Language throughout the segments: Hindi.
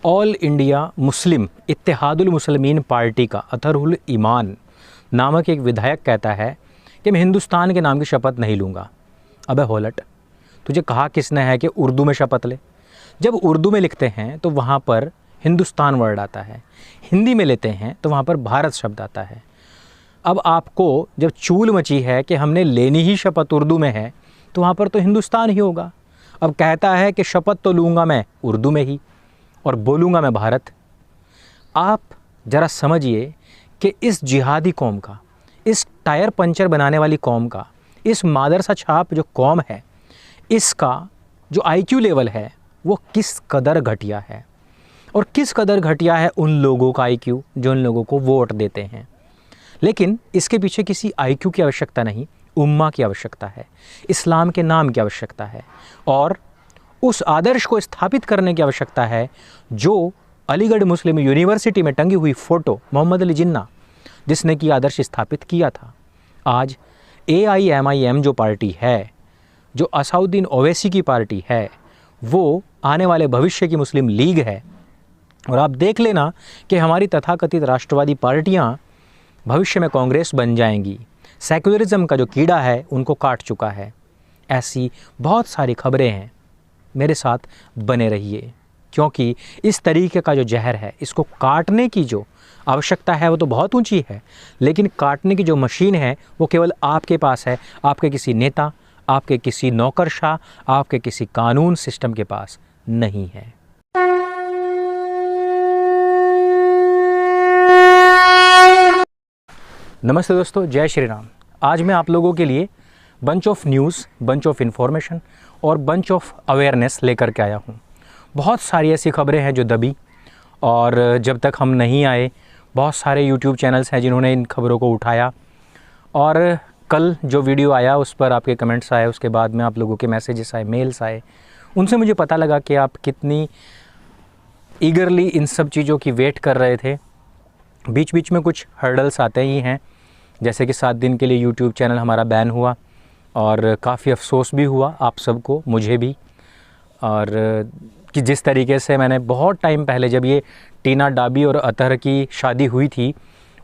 All India Muslim Ittehadul Muslimeen party का अतहरुल ईमान नामक एक विधायक कहता है कि मैं हिंदुस्तान के नाम की शपथ नहीं लूँगा। अबे होलट, तुझे कहा किसने है कि उर्दू में शपथ ले? जब उर्दू में लिखते हैं तो वहाँ पर हिंदुस्तान वर्ड आता है, हिंदी में लेते हैं तो वहाँ पर भारत शब्द आता है। अब आपको जब चूल मची है कि हमने लेनी ही शपथ उर्दू में है तो वहाँ पर तो हिंदुस्तान ही होगा। अब कहता है कि शपथ तो लूँगा मैं उर्दू में ही और बोलूँगा मैं भारत। आप ज़रा समझिए कि इस जिहादी कौम का, इस टायर पंचर बनाने वाली कौम का, इस मादरसा छाप जो कौम है, इसका जो आईक्यू लेवल है वो किस कदर घटिया है। और किस कदर घटिया है उन लोगों का आईक्यू जो उन लोगों को वोट देते हैं। लेकिन इसके पीछे किसी आईक्यू की आवश्यकता नहीं, उम्मा की आवश्यकता है, इस्लाम के नाम की आवश्यकता है और उस आदर्श को स्थापित करने की आवश्यकता है जो अलीगढ़ मुस्लिम यूनिवर्सिटी में टंगी हुई फ़ोटो मोहम्मद अली जिन्ना जिसने कि आदर्श स्थापित किया था। आज AIMIM जो पार्टी है, जो असाउद्दीन ओवैसी की पार्टी है, वो आने वाले भविष्य की मुस्लिम लीग है। और आप देख लेना कि हमारी तथाकथित राष्ट्रवादी पार्टियां भविष्य में कांग्रेस बन जाएंगी। सेक्युलरिज्म का जो कीड़ा है उनको काट चुका है। ऐसी बहुत सारी खबरें हैं, मेरे साथ बने रहिए, क्योंकि इस तरीके का जो जहर है इसको काटने की जो आवश्यकता है वो तो बहुत ऊंची है, लेकिन काटने की जो मशीन है वो केवल आपके पास है, आपके किसी नेता, आपके किसी नौकरशाह, आपके किसी कानून सिस्टम के पास नहीं है। नमस्ते दोस्तों, जय श्री राम। आज मैं आप लोगों के लिए bunch of news, bunch of information और बंच ऑफ अवेयरनेस लेकर के आया हूँ। बहुत सारी ऐसी खबरें हैं जो दबी और जब तक हम नहीं आए, बहुत सारे यूट्यूब चैनल्स हैं जिन्होंने इन खबरों को उठाया और कल जो वीडियो आया उस पर आपके कमेंट्स आए, उसके बाद में आप लोगों के मैसेजेस आए, मेल्स आए। उनसे मुझे पता लगा कि आप कितनी ईगरली इन सब चीज़ों की वेट कर रहे थे। बीच बीच में कुछ हर्डल्स आते ही हैं, जैसे कि 7 दिन के लिए यूट्यूब चैनल हमारा बैन हुआ और काफ़ी अफसोस भी हुआ आप सबको, मुझे भी। और कि जिस तरीके से मैंने बहुत टाइम पहले जब ये टीना डाबी और अतहर की शादी हुई थी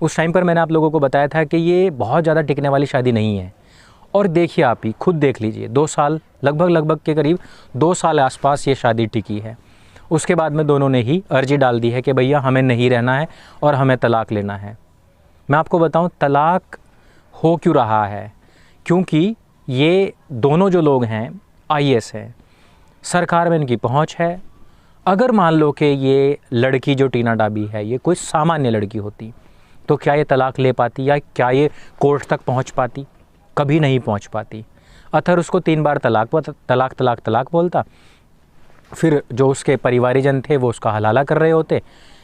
उस टाइम पर मैंने आप लोगों को बताया था कि ये बहुत ज़्यादा टिकने वाली शादी नहीं है। और देखिए, आप ही खुद देख लीजिए, 2 साल लगभग के करीब 2 साल आसपास ये शादी टिकी है। उसके बाद में दोनों ने ही अर्जी डाल दी है कि भैया हमें नहीं रहना है और हमें तलाक लेना है। मैं आपको बताऊं तलाक हो क्यों रहा है, क्योंकि ये दोनों जो लोग हैं IAS हैं, सरकार में इनकी पहुंच है। अगर मान लो कि ये लड़की जो टीना डाबी है ये कोई सामान्य लड़की होती तो क्या ये तलाक ले पाती या क्या ये कोर्ट तक पहुंच पाती? कभी नहीं पहुंच पाती। अतहर उसको 3 बार तलाक बोलता, फिर जो उसके परिवारीजन थे वो उसका हलाला कर रहे होते,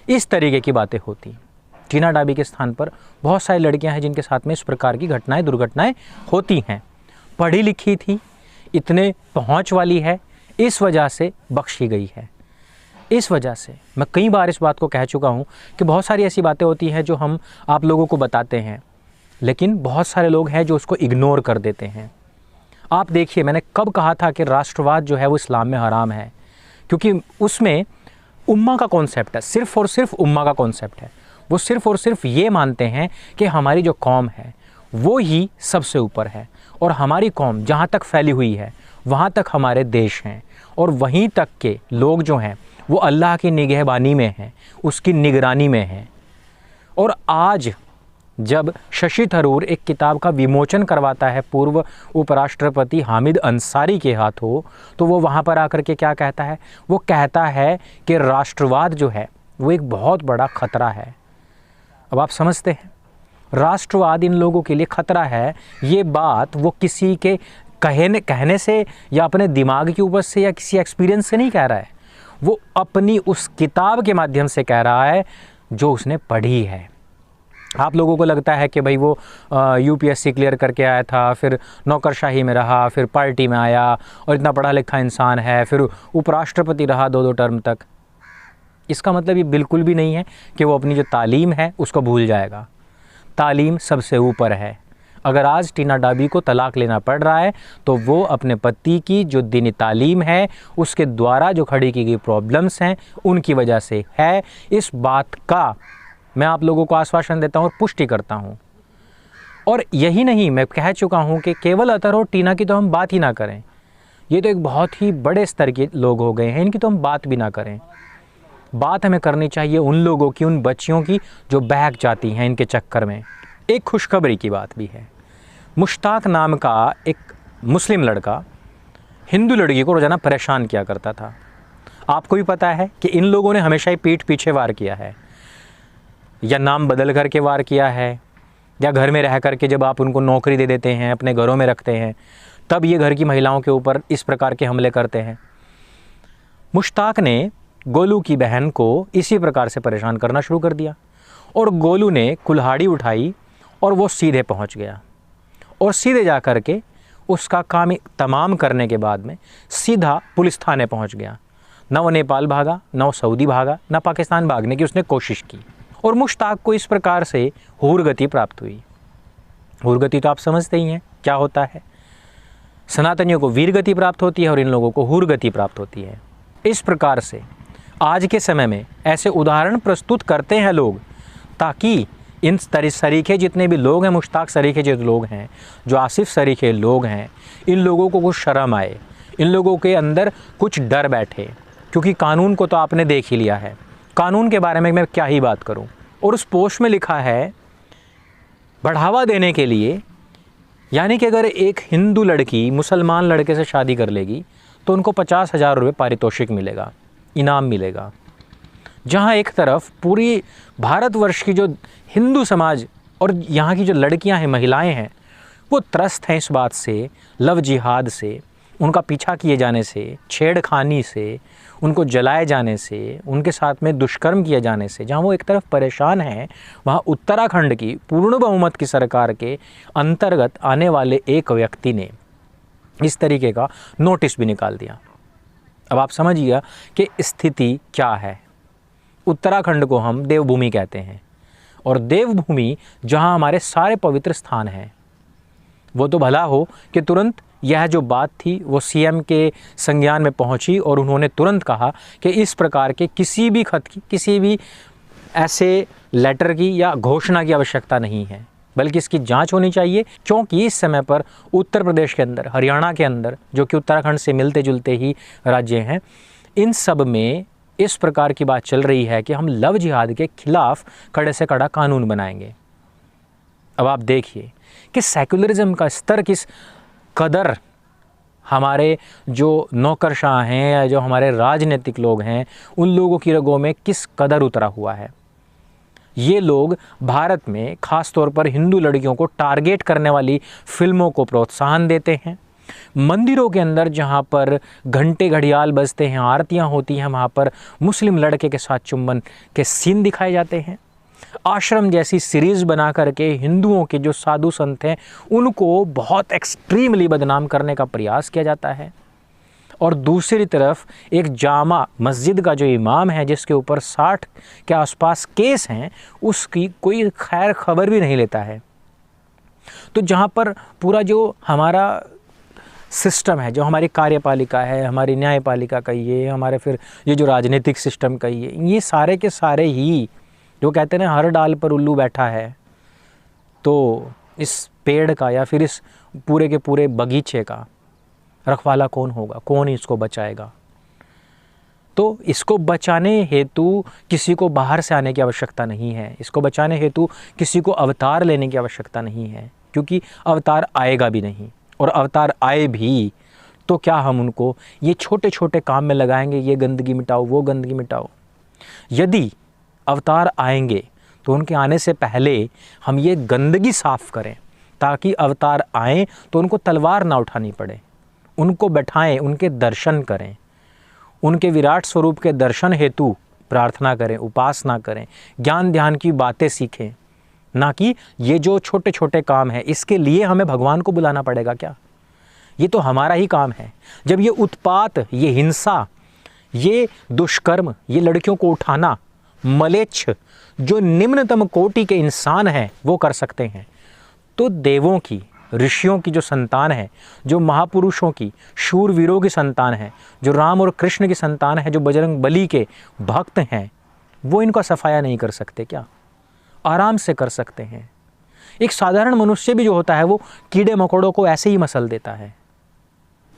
इस तरीके की बातें होती। टीना डाबी के स्थान पर बहुत सारी लड़कियां हैं जिनके साथ में इस प्रकार की दुर्घटनाएं होती हैं। पढ़ी लिखी थी, इतने पहुंच वाली है, इस वजह से बख्शी गई है। इस वजह से मैं कई बार इस बात को कह चुका हूं कि बहुत सारी ऐसी बातें होती हैं जो हम आप लोगों को बताते हैं, लेकिन बहुत सारे लोग हैं जो उसको इग्नोर कर देते हैं। आप देखिए, मैंने कब कहा था कि राष्ट्रवाद जो है वो इस्लाम में हराम है, क्योंकि उसमें उम्मा का कॉन्सेप्ट है, सिर्फ़ और सिर्फ उम्मा का कॉन्सेप्ट है। वो सिर्फ़ और सिर्फ ये मानते हैं कि हमारी जो कौम है वो ही सबसे ऊपर है और हमारी कौम जहाँ तक फैली हुई है वहाँ तक हमारे देश हैं और वहीं तक के लोग जो हैं वो अल्लाह की निगहबानी में हैं, उसकी निगरानी में हैं। और आज जब शशि थरूर एक किताब का विमोचन करवाता है पूर्व उपराष्ट्रपति हामिद अंसारी के हाथों, तो वो वहाँ पर आकर के क्या कहता है? वो कहता है कि राष्ट्रवाद जो है वो एक बहुत बड़ा ख़तरा है। अब आप समझते हैं, राष्ट्रवाद इन लोगों के लिए ख़तरा है। ये बात वो किसी के कहने से या अपने दिमाग की उपज से या किसी एक्सपीरियंस से नहीं कह रहा है, वो अपनी उस किताब के माध्यम से कह रहा है जो उसने पढ़ी है। आप लोगों को लगता है कि भाई वो UPSC क्लियर करके आया था, फिर नौकरशाही में रहा, फिर पार्टी में आया और इतना पढ़ा लिखा इंसान है, फिर उपराष्ट्रपति रहा 2 टर्म तक। इसका मतलब ये बिल्कुल भी नहीं है कि वो अपनी जो तालीम है उसको भूल जाएगा। तालीम सबसे ऊपर है। अगर आज टीना डाबी को तलाक लेना पड़ रहा है तो वो अपने पति की जो दीनी तालीम है उसके द्वारा जो खड़ी की गई प्रॉब्लम्स हैं उनकी वजह से है। इस बात का मैं आप लोगों को आश्वासन देता हूँ और पुष्टि करता हूँ। और यही नहीं, मैं कह चुका हूँ कि केवल अतर और टीना की तो हम बात ही ना करें, ये तो एक बहुत ही बड़े स्तर के लोग हो गए हैं, इनकी तो हम बात भी ना करें। बात हमें करनी चाहिए उन लोगों की, उन बच्चियों की जो बहक जाती हैं इनके चक्कर में। एक खुशखबरी की बात भी है। मुश्ताक नाम का एक मुस्लिम लड़का हिंदू लड़की को रोज़ाना परेशान किया करता था। आपको भी पता है कि इन लोगों ने हमेशा ही पीठ पीछे वार किया है, या नाम बदल करके वार किया है, या घर में रह करके जब आप उनको नौकरी दे देते हैं, अपने घरों में रखते हैं, तब ये घर की महिलाओं के ऊपर इस प्रकार के हमले करते हैं। मुश्ताक ने गोलू की बहन को इसी प्रकार से परेशान करना शुरू कर दिया और गोलू ने कुल्हाड़ी उठाई और वो सीधे पहुंच गया और सीधे जा कर के उसका काम तमाम करने के बाद में सीधा पुलिस थाने पहुंच गया। न वो नेपाल भागा, न वो सऊदी भागा, न पाकिस्तान भागने की उसने कोशिश की। और मुश्ताक को इस प्रकार से हूरगति प्राप्त हुई। हूरगति तो आप समझते ही हैं क्या होता है। सनातनियों को वीरगति प्राप्त होती है और इन लोगों को हूरगति प्राप्त होती है। इस प्रकार से आज के समय में ऐसे उदाहरण प्रस्तुत करते हैं लोग, ताकि इन सरीखे जितने भी लोग हैं, मुश्ताक सरीखे जो लोग हैं, जो आसिफ सरीखे लोग हैं, इन लोगों को कुछ शर्म आए, इन लोगों के अंदर कुछ डर बैठे। क्योंकि कानून को तो आपने देख ही लिया है, कानून के बारे में मैं क्या ही बात करूं। और उस पोस्ट में लिखा है बढ़ावा देने के लिए, यानी कि अगर एक हिंदू लड़की मुसलमान लड़के से शादी कर लेगी तो उनको 50,000 रुपये पारितोषिक मिलेगा, इनाम मिलेगा। जहां एक तरफ पूरी भारतवर्ष की जो हिंदू समाज और यहाँ की जो लड़कियां हैं, महिलाएं हैं, वो त्रस्त हैं इस बात से, लव जिहाद से, उनका पीछा किए जाने से, छेड़खानी से, उनको जलाए जाने से, उनके साथ में दुष्कर्म किए जाने से। जहाँ वो एक तरफ परेशान हैं, वहाँ उत्तराखंड की पूर्ण बहुमत की सरकार के अंतर्गत आने वाले एक व्यक्ति ने इस तरीके का नोटिस भी निकाल दिया। अब आप समझिएगा कि स्थिति क्या है। उत्तराखंड को हम देवभूमि कहते हैं और देवभूमि जहाँ हमारे सारे पवित्र स्थान हैं, वो तो भला हो कि तुरंत यह जो बात थी वो सीएम के संज्ञान में पहुंची और उन्होंने तुरंत कहा कि इस प्रकार के किसी भी खत की, किसी भी ऐसे लेटर की या घोषणा की आवश्यकता नहीं है, बल्कि इसकी जांच होनी चाहिए। क्योंकि इस समय पर उत्तर प्रदेश के अंदर, हरियाणा के अंदर, जो कि उत्तराखंड से मिलते जुलते ही राज्य हैं, इन सब में इस प्रकार की बात चल रही है कि हम लव जिहाद के खिलाफ कड़े से कड़ा कानून बनाएंगे। अब आप देखिए कि सेक्युलरिज्म का स्तर किस कदर हमारे जो नौकरशाह हैं या जो हमारे राजनीतिक लोग हैं, उन लोगों की रगों में किस कदर उतरा हुआ है। ये लोग भारत में ख़ास तौर पर हिंदू लड़कियों को टारगेट करने वाली फिल्मों को प्रोत्साहन देते हैं। मंदिरों के अंदर जहाँ पर घंटे घड़ियाल बजते हैं, आरतियाँ होती हैं, वहाँ पर मुस्लिम लड़के के साथ चुंबन के सीन दिखाए जाते हैं। आश्रम जैसी सीरीज़ बना करके हिंदुओं के जो साधु संत हैं उनको बहुत एक्सट्रीमली बदनाम करने का प्रयास किया जाता है। और दूसरी तरफ एक जामा मस्जिद का जो इमाम है, जिसके ऊपर 60 के आसपास केस हैं, उसकी कोई खैर खबर भी नहीं लेता है। तो जहाँ पर पूरा जो हमारा सिस्टम है, जो हमारी कार्यपालिका है, हमारी न्यायपालिका कहिए, हमारे फिर ये जो राजनीतिक सिस्टम कहिए, ये सारे के सारे ही जो कहते हैं ना, हर डाल पर उल्लू बैठा है, तो इस पेड़ का या फिर इस पूरे के पूरे बगीचे का रखवाला कौन होगा, कौन इसको बचाएगा। तो इसको बचाने हेतु किसी को बाहर से आने की आवश्यकता नहीं है, इसको बचाने हेतु किसी को अवतार लेने की आवश्यकता नहीं है, क्योंकि अवतार आएगा भी नहीं। और अवतार आए भी तो क्या हम उनको ये छोटे छोटे काम में लगाएंगे, ये गंदगी मिटाओ, वो गंदगी मिटाओ। यदि अवतार आएंगे तो उनके आने से पहले हम ये गंदगी साफ़ करें, ताकि अवतार आएँ तो उनको तलवार ना उठानी पड़े, उनको बैठाएं, उनके दर्शन करें, उनके विराट स्वरूप के दर्शन हेतु प्रार्थना करें, उपासना करें, ज्ञान ध्यान की बातें सीखें। ना कि ये जो छोटे छोटे काम हैं इसके लिए हमें भगवान को बुलाना पड़ेगा क्या? ये तो हमारा ही काम है। जब ये उत्पात, ये हिंसा, ये दुष्कर्म, ये लड़कियों को उठाना, मलेच्छ जो निम्नतम कोटि के इंसान हैं वो कर सकते हैं, तो देवों की, ऋषियों की जो संतान है, जो महापुरुषों की, शूरवीरों की संतान है, जो राम और कृष्ण की संतान है, जो बजरंग बली के भक्त हैं, वो इनका सफाया नहीं कर सकते क्या? आराम से कर सकते हैं। एक साधारण मनुष्य भी जो होता है वो कीड़े मकोड़ों को ऐसे ही मसल देता है।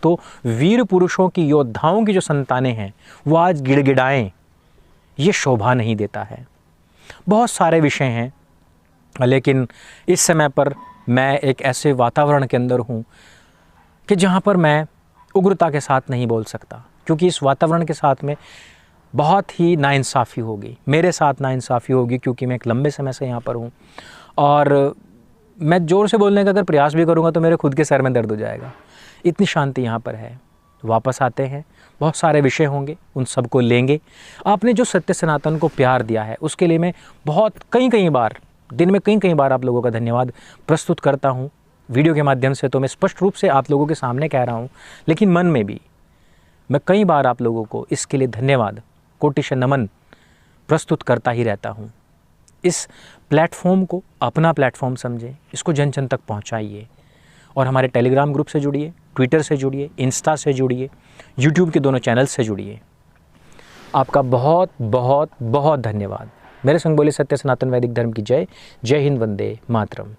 तो वीर पुरुषों की, योद्धाओं की जो संतानें हैं वो आज गिड़गिड़ाएं, ये शोभा नहीं देता है। बहुत सारे विषय हैं, लेकिन इस समय पर मैं एक ऐसे वातावरण के अंदर हूँ कि जहाँ पर मैं उग्रता के साथ नहीं बोल सकता, क्योंकि इस वातावरण के साथ में बहुत ही नाइंसाफ़ी होगी, मेरे साथ नाइंसाफ़ी होगी, क्योंकि मैं एक लंबे समय से यहाँ पर हूँ और मैं ज़ोर से बोलने का अगर प्रयास भी करूँगा तो मेरे खुद के सर में दर्द हो जाएगा। इतनी शांति यहाँ पर है। वापस आते हैं, बहुत सारे विषय होंगे, उन सबको लेंगे। आपने जो सत्य सनातन को प्यार दिया है उसके लिए मैं बहुत कई बार, दिन में कई बार आप लोगों का धन्यवाद प्रस्तुत करता हूँ। वीडियो के माध्यम से तो मैं स्पष्ट रूप से आप लोगों के सामने कह रहा हूँ, लेकिन मन में भी मैं कई बार आप लोगों को इसके लिए धन्यवाद, कोटिश नमन प्रस्तुत करता ही रहता हूँ। इस प्लेटफॉर्म को अपना प्लेटफॉर्म समझें, इसको जन जन तक पहुँचाइए और हमारे टेलीग्राम ग्रुप से जुड़िए, ट्विटर से जुड़िए, इंस्टा से जुड़िए, यूट्यूब के दोनों चैनल से जुड़िए। आपका बहुत बहुत बहुत धन्यवाद। मेरे संग बोले सत्य सनातन वैदिक धर्म की जय। जय हिंद, वंदे मातरम।